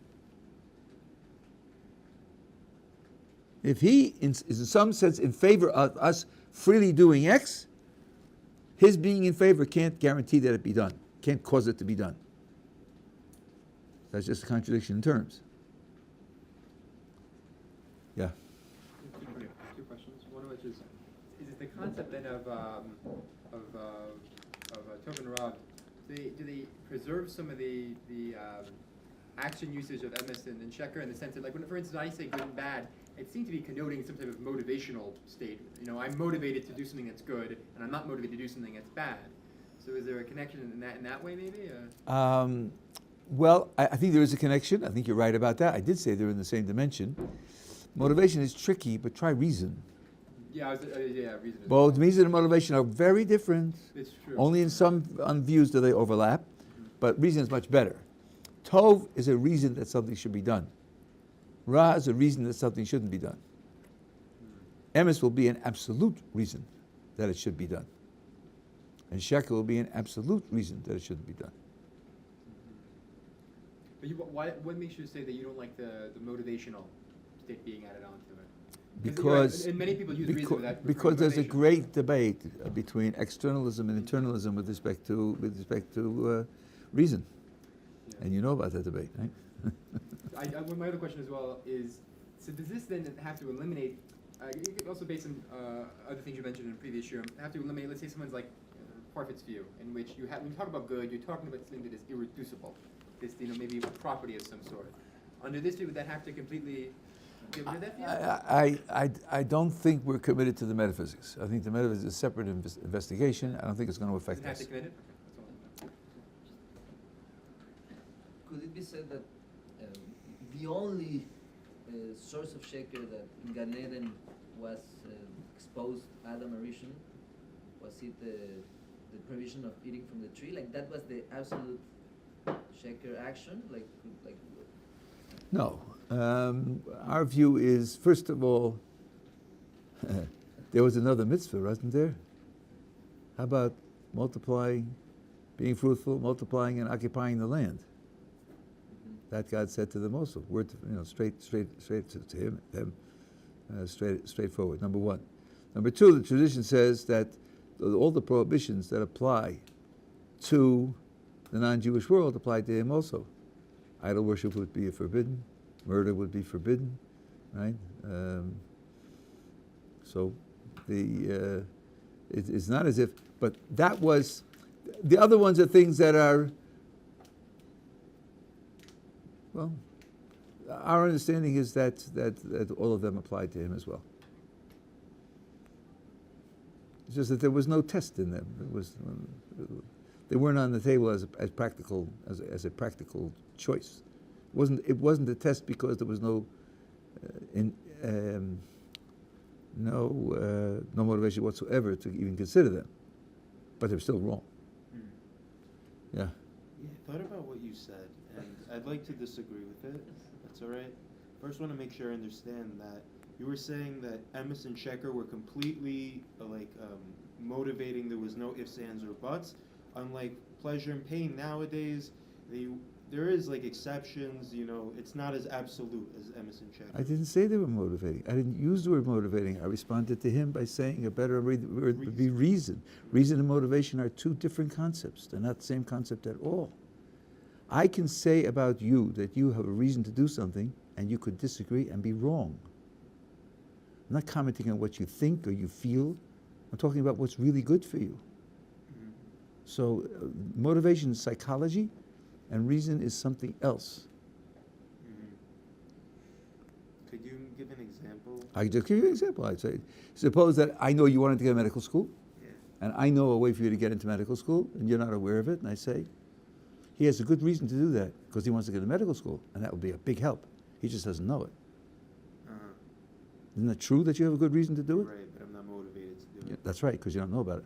If he is in some sense in favor of us freely doing X, his being in favor can't guarantee that it be done, can't cause it to be done. That's just a contradiction in terms. Yeah. Two questions. One of which is it the concept then of Tov and Rav? Do they preserve some of the action usage of Emes and Sheker in the sense that, like, when, for instance, I say good and bad, it seems to be connoting some type of motivational state. You know, I'm motivated to do something that's good, and I'm not motivated to do something that's bad. So is there a connection in that way, maybe? Well, I think there is a connection. I think you're right about that. I did say they're in the same dimension. Motivation is tricky, but try reason. Yeah, reason. Both reason and motivation are very different. It's true. Only in some views do they overlap, but reason is much better. Tov is a reason that something should be done. Ra is a reason that something shouldn't be done. Emes will be an absolute reason that it should be done. And Sheker will be an absolute reason that it shouldn't be done. But what makes you say that you don't like the motivational state being added onto it? Because and many people use reason with that. because there's a motivation. great debate between externalism and internalism with respect to reason, Yeah. and you know about that debate, right? My other question as well is, so does this then have to eliminate, also based on other things you mentioned in the previous year, have to eliminate, let's say someone's like Parfit's view, in which when you talk about good, you're talking about something that is irreducible, this, maybe a property of some sort. Under this view, would that have to completely get rid of that view? I don't think we're committed to the metaphysics. I think the metaphysics is a separate investigation. I don't think it's going to Does affect it have us. to commit it? That's all. Could it be said that the only source of Sheker that in Gan Eden was exposed Adam and Rishon, was it the provision of eating from the tree? Like that was the absolute Sheker action? Like No. Our view is, first of all, there was another mitzvah, wasn't there? How about multiplying, being fruitful, multiplying and occupying the land? That God said to them also. Word, straight to him, them, straightforward. Number one. Number two, the tradition says that all the prohibitions that apply to the non-Jewish world apply to him also. Idol worship would be forbidden. Murder would be forbidden, right? So it's not as if, but that was, the other ones are things that are, well, our understanding is that all of them apply to him as well. It's just that there was no test in them. They weren't on the table as a practical choice. It wasn't a test because there was no motivation whatsoever to even consider them, but they're still wrong. Yeah. Yeah, I thought about what you said, and I'd like to disagree with it. That's all right. First, want to make sure I understand that you were saying that Emes and Sheker were completely motivating. There was no ifs, ands, or buts. Unlike pleasure and pain nowadays, there is exceptions. It's not as absolute as Emes and Sheker. I didn't say they were motivating. I didn't use the word motivating. I responded to him by saying a better word would be reason. Reason and motivation are two different concepts. They're not the same concept at all. I can say about you that you have a reason to do something, and you could disagree and be wrong. I'm not commenting on what you think or you feel. I'm talking about what's really good for you. Mm-hmm. So motivation is psychology, and reason is something else. Mm-hmm. Could you give an example? I just give you an example. I'd say, suppose that I know you wanted to get to medical school, Yeah. and I know a way for you to get into medical school, and you're not aware of it, and I say, he has a good reason to do that, because he wants to get to medical school, and that would be a big help. He just doesn't know it. Uh-huh. Isn't that true that you have a good reason to do it? Right, but I'm not motivated to do Yeah, it. that's right, because you don't know about it.